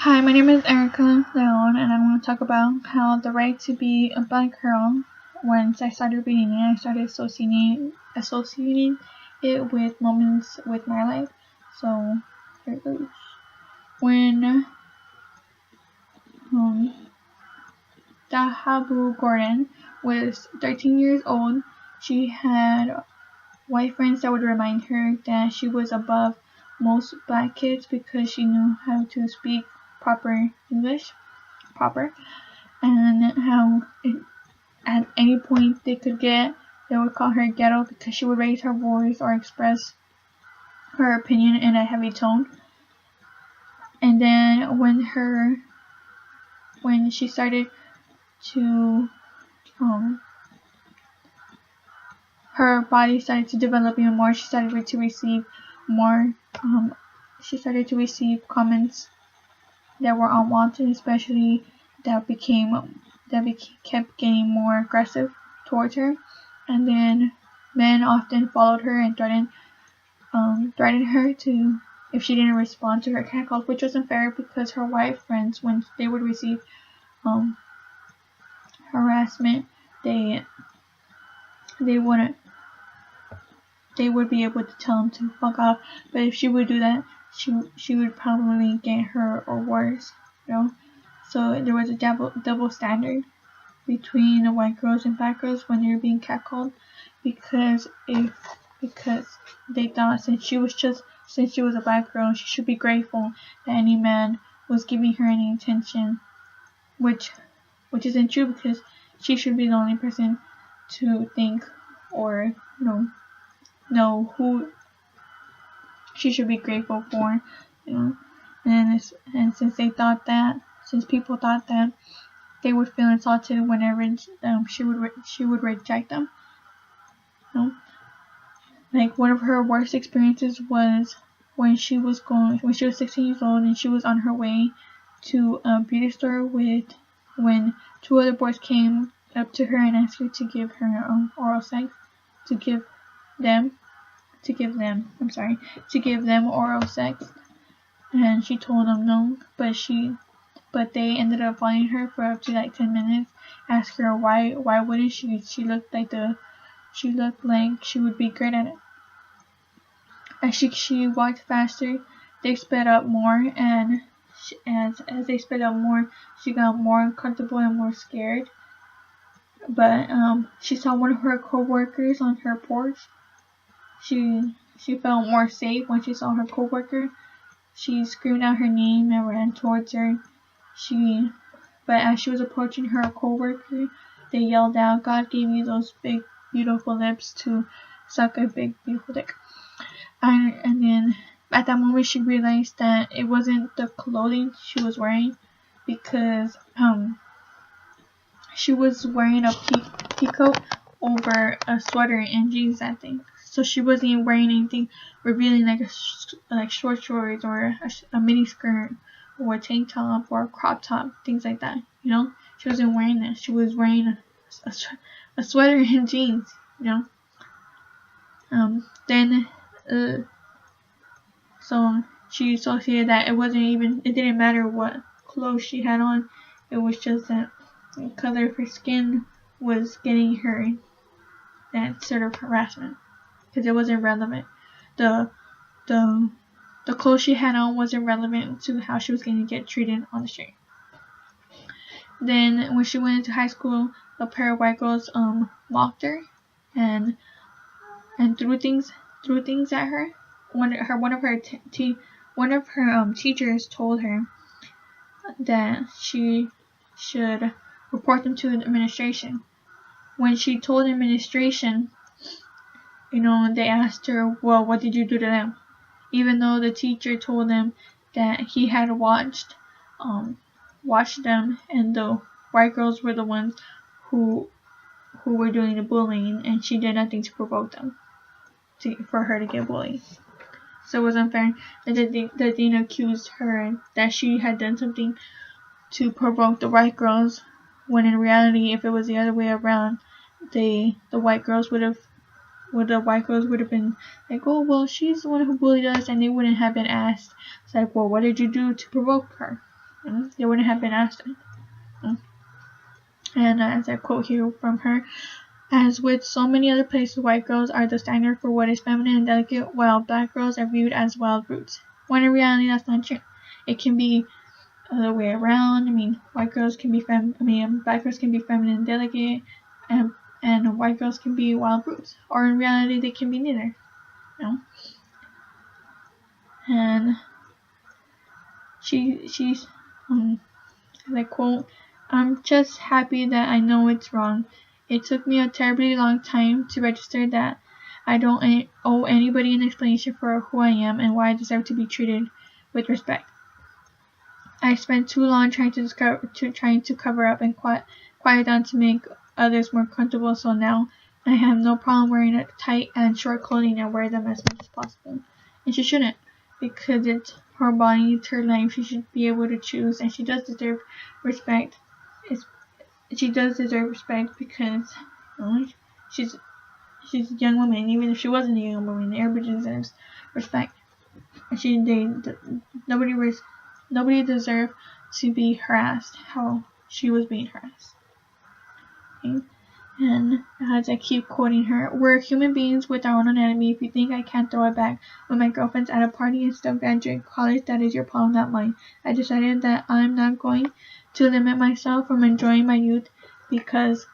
Hi, my name is Erika Leon, and I'm going to talk about how the right to be a black girl. Once I started reading it, I started associating it with moments with my life. So here it goes. When Dahabu Gordon was 13 years old, she had white friends that would remind her that she was above most black kids because she knew how to speak proper English, and how at any point they would call her ghetto because she would raise her voice or express her opinion in a heavy tone. And then when she started to her body started to develop even more, she started to receive more she started to receive comments that were unwanted, especially that kept getting more aggressive towards her. And then men often followed her and threatened her to if she didn't respond to her catcalls, which wasn't fair because her white friends, when they would receive harassment, they wouldn't they would be able to tell them to fuck off. But if she would do that, she would probably get hurt or worse, you know. So there was a double standard between the white girls and black girls when they were being catcalled, because they thought since she was a black girl, she should be grateful that any man was giving her any attention, which isn't true, because she should be the only person to think or know who she should be grateful for, you know. And since people thought that, they would feel insulted whenever she would reject them. You know? Like, one of her worst experiences was when she was 16 years old and she was on her way to a beauty store when two other boys came up to her and asked her to give her oral sex, to give them oral sex, and she told them no, but they ended up following her for up to like 10 minutes, asked her why wouldn't she looked like she would be great at it. As she walked faster, they sped up more, and as they sped up more, she got more uncomfortable and more scared. But she saw one of her co-workers on her porch. She felt more safe when she saw her co-worker. She screamed out her name and ran towards her. But as she was approaching her co-worker, they yelled out, "God gave you those big, beautiful lips to suck a big, beautiful dick." And then at that moment, she realized that it wasn't the clothing she was wearing, because she was wearing a peacoat over a sweater and jeans, I think. So she wasn't wearing anything revealing like short shorts or a mini skirt or a tank top or a crop top, things like that. You know, she wasn't wearing that. She was wearing a sweater and jeans. You know. So she associated that it didn't matter what clothes she had on. It was just that the color of her skin was getting her that sort of harassment, because it wasn't relevant. The clothes she had on wasn't relevant to how she was going to get treated on the street. Then when she went into high school, a pair of white girls mocked her and threw things at her. One of her teachers told her that she should report them to the administration. When she told the administration, they asked her, "Well, what did you do to them?" Even though the teacher told them that he had watched them, and the white girls were the ones who were doing the bullying, and she did nothing to provoke them for her to get bullied. So it was unfair that the dean accused her that she had done something to provoke the white girls, when in reality, if it was the other way around, the white girls would have been like, "Oh, well, she's the one who bullied us," and they wouldn't have been asked. It's like, "Well, what did you do to provoke her?" They wouldn't have been asked. And as I quote here from her, as with so many other places, white girls are the standard for what is feminine and delicate, while black girls are viewed as wild brutes. When in reality, that's not true. It can be the other way around. I mean, white girls can be black girls can be feminine and delicate, and white girls can be wild brutes. Or in reality, they can be neither. You know? And she's as I quote, "I'm just happy that I know it's wrong. It took me a terribly long time to register that I don't owe anybody an explanation for who I am and why I deserve to be treated with respect. I spent too long trying to cover up and quiet down to make others more comfortable, so now I have no problem wearing tight and short clothing and wear them as much as possible. And she shouldn't, because it's her body, it's her life. She should be able to choose, and she does deserve respect. She does deserve respect because she's a young woman. Even if she wasn't a young woman, everybody deserves respect. And nobody deserved to be harassed how she was being harassed. Okay? And as I keep quoting her, we're human beings with our own anatomy. If you think I can't throw it back with my girlfriends at a party and still graduate college, that is your problem, not mine. I decided that I'm not going to limit myself from enjoying my youth because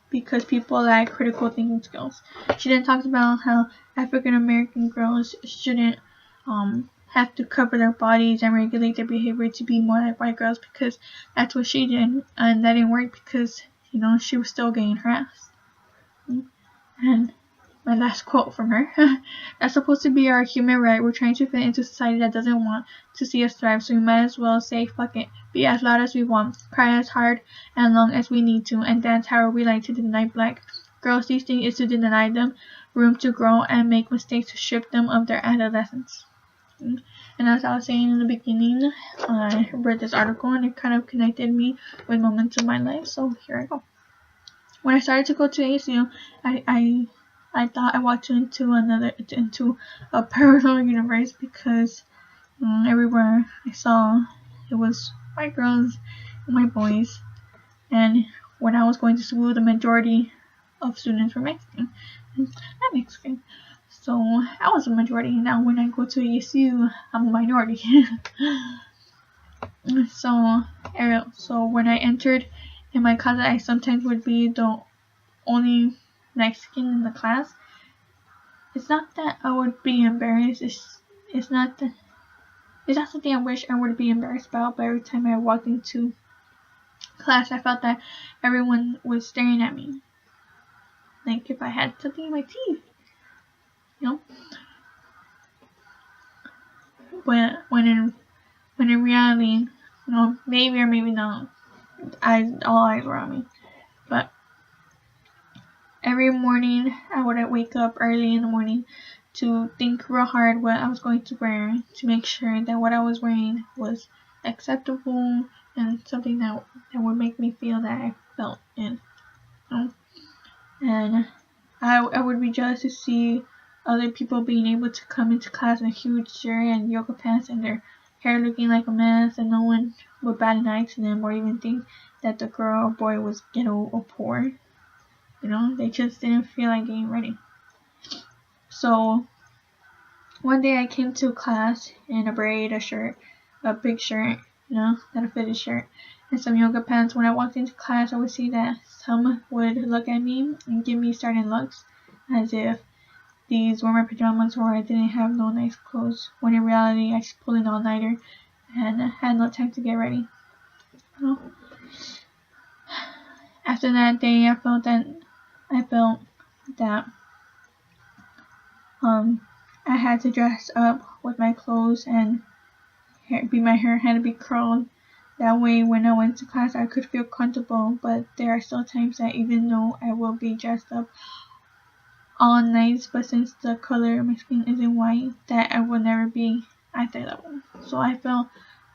people lack critical thinking skills." She then talks about how African American girls shouldn't have to cover their bodies and regulate their behavior to be more like white girls, because that's what she did, and that didn't work because she was still getting harassed. And my last quote from her: "That's supposed to be our human right. We're trying to fit into a society that doesn't want to see us thrive, so we might as well say fuck it, be as loud as we want, cry as hard and long as we need to, and dance however we like to deny black girls these things is to deny them room to grow and make mistakes, to strip them of their adolescence." And as I was saying in the beginning, I read this article and it kind of connected me with moments of my life, so here I go. When I started to go to ASU, I thought I walked into a parallel universe, because everywhere I saw it was white girls and white boys, and when I was going to school, the majority of students were Mexican. I'm Mexican, so I was a majority. Now when I go to ASU, I'm a minority. So when I entered in my class, I sometimes would be the only Mexican in the class. It's not that I would be embarrassed. It's not something I wish I would be embarrassed about. But every time I walked into class, I felt that everyone was staring at me, like if I had something in my teeth, But when in reality, maybe or maybe not, all eyes were on me. But every morning I would wake up early in the morning to think real hard what I was going to wear, to make sure that what I was wearing was acceptable and something that would make me feel that I felt in. And I would be jealous to see other people being able to come into class in a huge shirt and yoga pants and their hair looking like a mess, and no one would bat an eye to them or even think that the girl or boy was ghetto or poor. They just didn't feel like getting ready. So one day I came to class in a braid, a shirt, a big shirt, not a fitted shirt, and some yoga pants. When I walked into class, I would see that some would look at me and give me certain looks, as if these were my pajamas or I didn't have no nice clothes, when in reality I just pulled an all-nighter and had no time to get ready. After that day, I felt that I had to dress up with my clothes, and my hair had to be curled. That way, when I went to class, I could feel comfortable. But there are still times that even though I will be dressed up all night, but since the color of my skin isn't white, that I will never be at that level. So I felt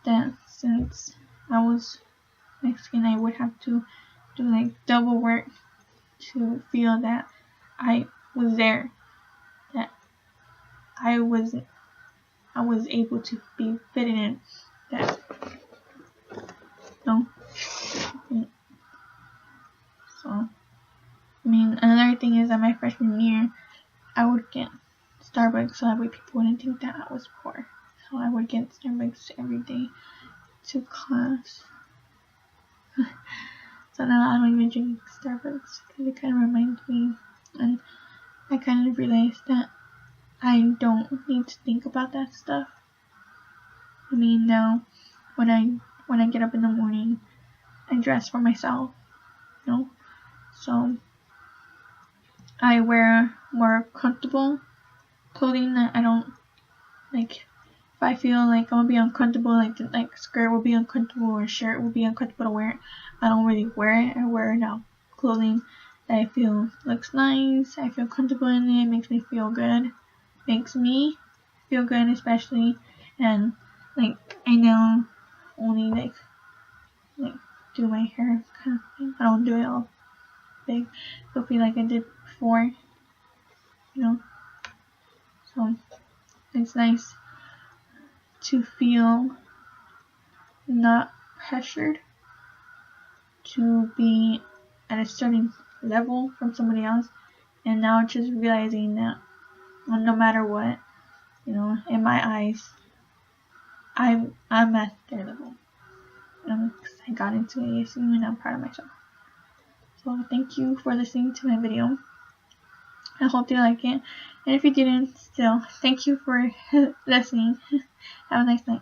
that since I was Mexican, I would have to do double work to feel that I was there, that I was I was able to be fitted in that. No. So, I mean, another thing is that my freshman year, I would get Starbucks so that way people wouldn't think that I was poor. So I would get Starbucks every day to class. So now I don't even drink Starbucks because it kind of reminds me, and I kind of realized that I don't need to think about that stuff. I mean, now when I get up in the morning, I dress for myself, you know. So I wear more comfortable clothing that I don't like. If I feel like I'm gonna be uncomfortable, like skirt will be uncomfortable or shirt will be uncomfortable to wear, I don't really wear it. I wear now clothing that I feel looks nice. I feel comfortable in it. Makes me feel good. Makes me feel good, especially. And like I now only like do my hair kind of thing. I don't do it all big. It'll be like I did before, you know. So it's nice to feel not pressured to be at a certain level from somebody else, and now just realizing that no matter what, you know, in my eyes, I'm at their level. Cause I got into ASU and I'm proud of myself. So thank you for listening to my video. I hope you like it, and if you didn't, still thank you for listening. Have a nice night.